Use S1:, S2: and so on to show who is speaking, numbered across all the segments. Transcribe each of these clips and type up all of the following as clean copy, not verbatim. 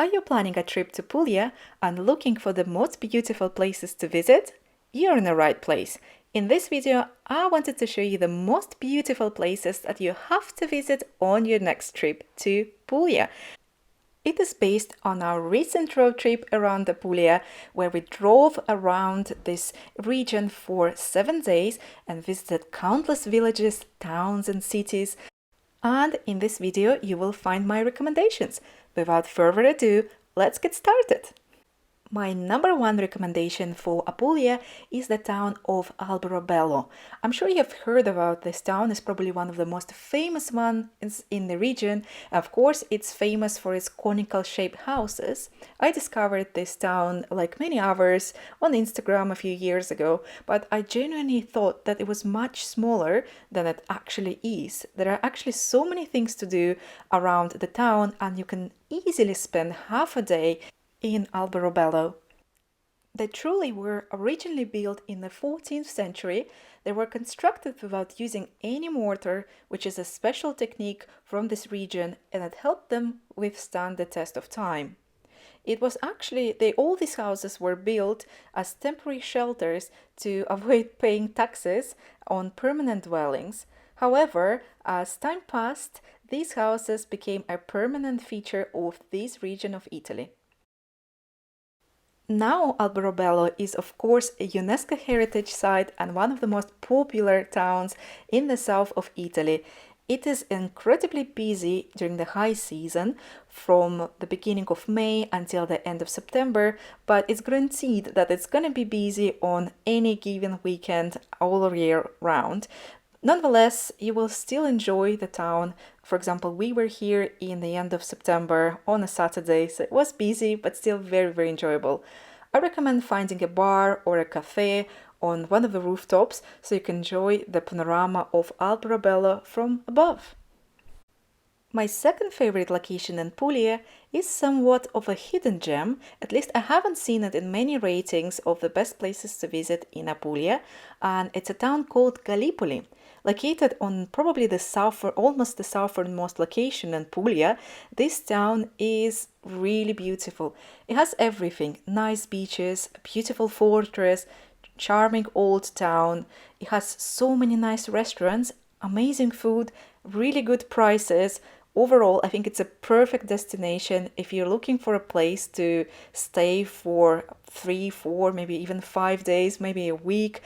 S1: Are you planning a trip to Puglia and looking for the most beautiful places to visit? You're in the right place. In this video, I wanted to show you the most beautiful places that you have to visit on your next trip to Puglia. It is based on our recent road trip around the Puglia, where we drove around this region for 7 days and visited countless villages, towns and cities. And in this video, you will find my recommendations. Without further ado, let's get started. My number one recommendation for Puglia is the town of Alberobello. I'm sure you have heard about this town. It's probably one of the most famous ones in the region. Of course, it's famous for its conical shaped houses. I discovered this town, like many others, on Instagram a few years ago, but I genuinely thought that it was much smaller than it actually is. There are actually so many things to do around the town, and you can easily spend half a day in Alberobello. They truly were originally built in the 14th century. They were constructed without using any mortar, which is a special technique from this region, and it helped them withstand the test of time. It was actually, all these houses were built as temporary shelters to avoid paying taxes on permanent dwellings. However, as time passed, these houses became a permanent feature of this region of Italy. Now Alberobello is of course a UNESCO heritage site and one of the most popular towns in the south of Italy. It is incredibly busy during the high season from the beginning of May until the end of September, but it's guaranteed that it's going to be busy on any given weekend all year round. Nonetheless, you will still enjoy the town. For example, we were here in the end of September on a Saturday, so it was busy, but still very, very enjoyable. I recommend finding a bar or a cafe on one of the rooftops so you can enjoy the panorama of Alberobello from above. My second favorite location in Puglia is somewhat of a hidden gem. At least I haven't seen it in many ratings of the best places to visit in Puglia, and it's a town called Gallipoli. Located on probably almost the southernmost location in Puglia, this town is really beautiful. It has everything: nice beaches, a beautiful fortress, charming old town. It has so many nice restaurants, amazing food, really good prices. Overall, I think it's a perfect destination if you're looking for a place to stay for 3, 4, maybe even 5 days, maybe a week,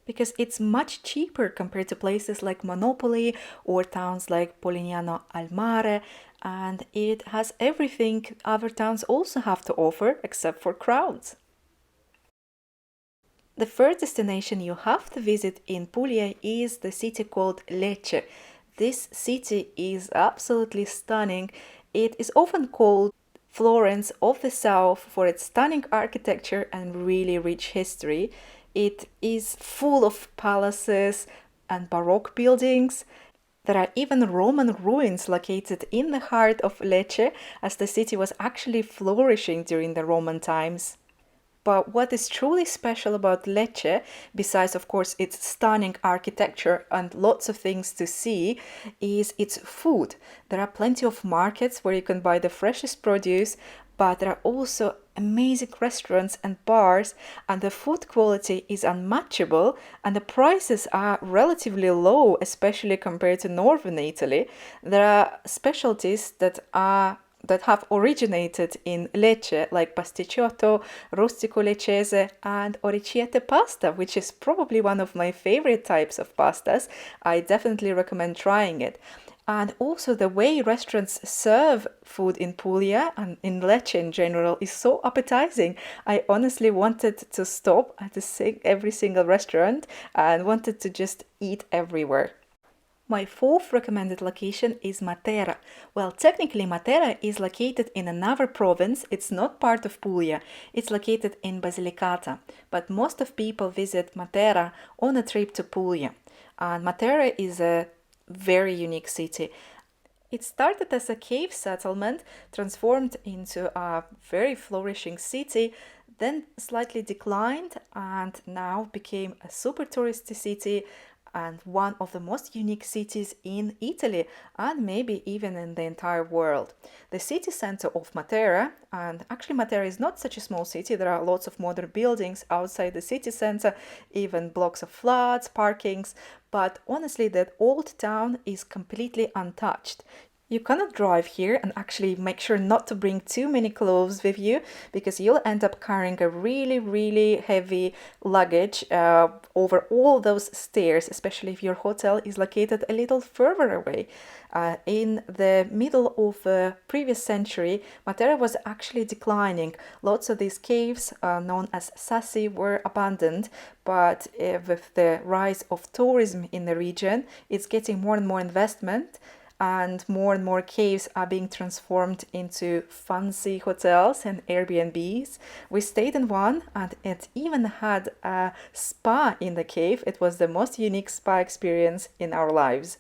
S1: because it's much cheaper compared to places like Monopoli or towns like Poligano al Mare, and it has everything other towns also have to offer except for crowds. The first destination you have to visit in Puglia is the city called Lecce. This city is absolutely stunning. It is often called Florence of the South for its stunning architecture and really rich history. It is full of palaces and Baroque buildings. There are even Roman ruins located in the heart of Lecce, as the city was actually flourishing during the Roman times. But what is truly special about Lecce, besides of course its stunning architecture and lots of things to see, is its food. There are plenty of markets where you can buy the freshest produce, but there are also amazing restaurants and bars, and the food quality is unmatchable and the prices are relatively low, especially compared to northern Italy. There are specialties that have originated in Lecce, like pasticciotto, rustico leccese, and orecchiette pasta, which is probably one of my favorite types of pastas. I definitely recommend trying it. And also the way restaurants serve food in Puglia and in Lecce in general is so appetizing. I honestly wanted to stop at every single restaurant and wanted to just eat everywhere. My fourth recommended location is Matera. Well, technically Matera is located in another province. It's not part of Puglia. It's located in Basilicata. But most of people visit Matera on a trip to Puglia. And Matera is a very unique city. It started as a cave settlement, transformed into a very flourishing city, then slightly declined and now became a super touristy city and one of the most unique cities in Italy and maybe even in the entire world. The city center of Matera, and actually Matera is not such a small city, there are lots of modern buildings outside the city center, even blocks of flats, parkings, but honestly that old town is completely untouched. You cannot drive here, and actually make sure not to bring too many clothes with you because you'll end up carrying a really heavy luggage over all those stairs, especially if your hotel is located a little further away. In the middle of the previous century, Matera was actually declining. Lots of these caves, known as sassi, were abandoned, but with the rise of tourism in the region, it's getting more and more investment, and more caves are being transformed into fancy hotels and Airbnbs. We stayed in one, and it even had a spa in the cave. It was the most unique spa experience in our lives.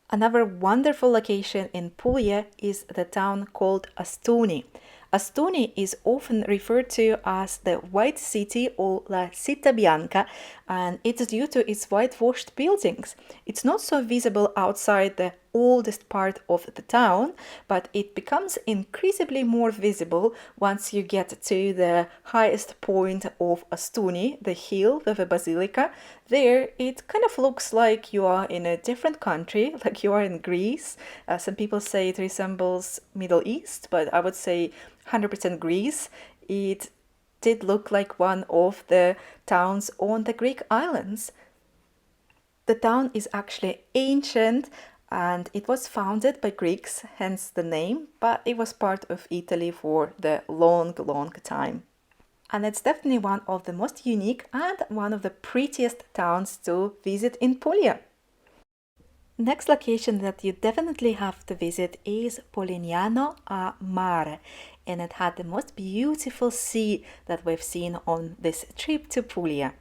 S1: Another wonderful location in Puglia is the town called Astuni. Astuni is often referred to as the White City or La Città Bianca, and it's due to its whitewashed buildings. It's not so visible outside the oldest part of the town, but it becomes increasingly more visible once you get to the highest point of Astuni, the hill with a basilica. There, it kind of looks like you are in a different country, like you are in Greece. Some people say it resembles Middle East, but I would say 100% Greece. It did look like one of the towns on the Greek islands. The town is actually ancient and it was founded by Greeks, hence the name, but it was part of Italy for the long time. And it's definitely one of the most unique and one of the prettiest towns to visit in Puglia. Next location that you definitely have to visit is Poligano a Mare, and it had the most beautiful sea that we've seen on this trip to Puglia.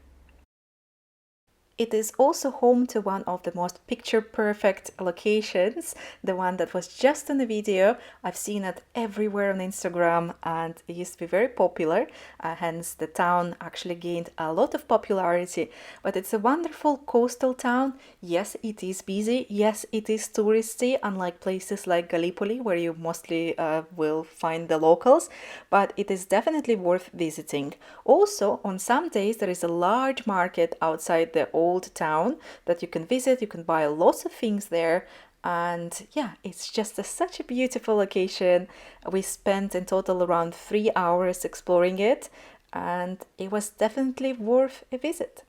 S1: It is also home to one of the most picture-perfect locations, the one that was just in the video. I've seen it everywhere on Instagram and it used to be very popular, hence the town actually gained a lot of popularity. But it's a wonderful coastal town. Yes, it is busy. Yes, it is touristy, unlike places like Gallipoli, where you mostly will find the locals, but it is definitely worth visiting. Also, on some days there is a large market outside the old town that you can visit. You can buy lots of things there, and yeah, it's just such a beautiful location. We spent in total around 3 hours exploring it, and it was definitely worth a visit.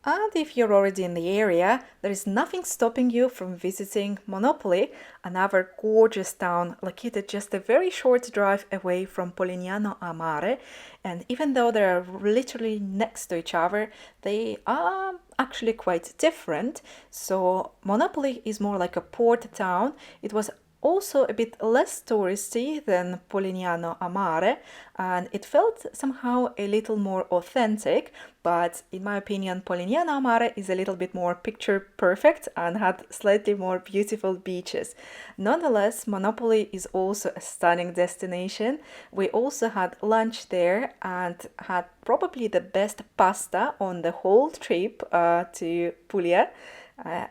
S1: And if you're already in the area, there is nothing stopping you from visiting Monopoli, another gorgeous town located just a very short drive away from Polignano a Mare. And even though they are literally next to each other, they are actually quite different. So Monopoli is more like a port town. It was also a bit less touristy than Polignano a Mare, and it felt somehow a little more authentic, but in my opinion Polignano a Mare is a little bit more picture perfect and had slightly more beautiful beaches. Nonetheless, Monopoli is also a stunning destination. We also had lunch there and had probably the best pasta on the whole trip to Puglia.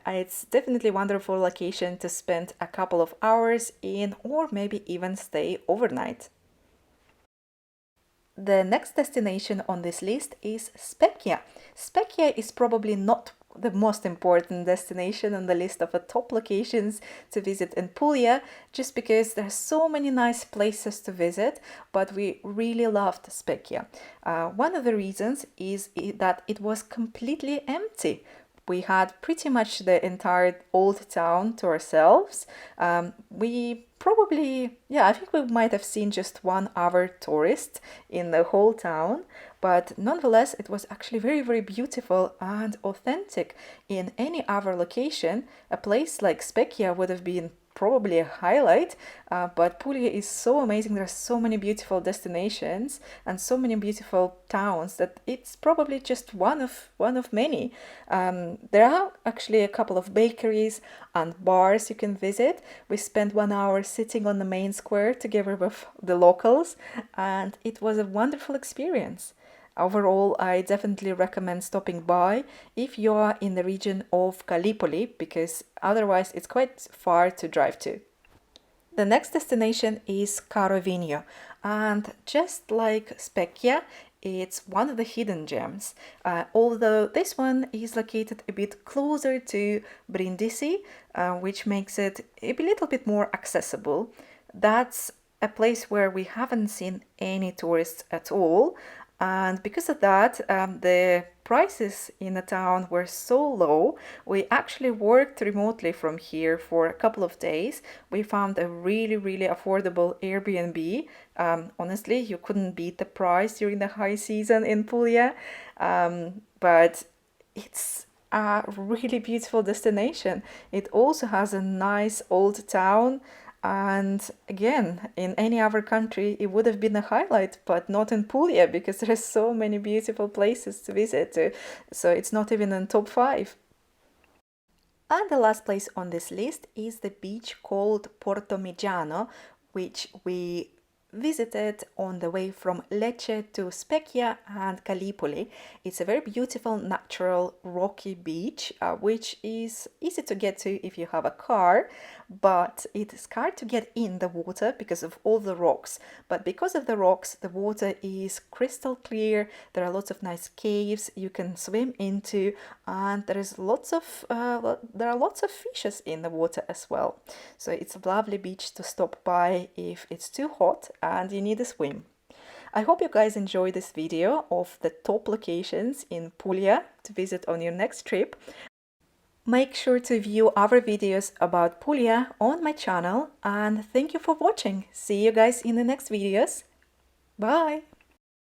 S1: It's definitely a wonderful location to spend a couple of hours in, or maybe even stay overnight. The next destination on this list is Specchia. Specchia is probably not the most important destination on the list of the top locations to visit in Puglia, just because there's so many nice places to visit, but we really loved Specchia. One of the reasons is that it was completely empty. We had pretty much the entire old town to ourselves. We probably, I think we might have seen just one other tourist in the whole town, but nonetheless, it was actually very beautiful and authentic. In any other location, a place like Specchia would have been probably a highlight, but Puglia is so amazing. There are so many beautiful destinations and so many beautiful towns that it's probably just one of many. There are actually a couple of bakeries and bars you can visit. We spent 1 hour sitting on the main square together with the locals, and it was a wonderful experience. Overall, I definitely recommend stopping by if you are in the region of Gallipoli, because otherwise it's quite far to drive to. The next destination is Carovigno, and just like Specchia, it's one of the hidden gems. Although this one is located a bit closer to Brindisi, which makes it a little bit more accessible. That's a place where we haven't seen any tourists at all, and because of that, the prices in the town were so low. We actually worked remotely from here for a couple of days. We found a really affordable Airbnb. Honestly, you couldn't beat the price during the high season in Puglia, but it's a really beautiful destination. It also has a nice old town, and again, in any other country, it would have been a highlight, but not in Puglia because there are so many beautiful places to visit. So it's not even in top 5. And the last place on this list is the beach called Portomigiano, which we visited on the way from Lecce to Specchia and Gallipoli. It's a very beautiful, natural, rocky beach, which is easy to get to if you have a car, but it's hard to get in the water because of all the rocks. But because of the rocks, the water is crystal clear. There are lots of nice caves you can swim into, and there are lots of fishes in the water as well. So it's a lovely beach to stop by if it's too hot and you need a swim. I hope you guys enjoy this video of the top locations in Puglia to visit on your next trip. Make sure to view other videos about Puglia on my channel, and thank you for watching. See you guys in the next videos. Bye!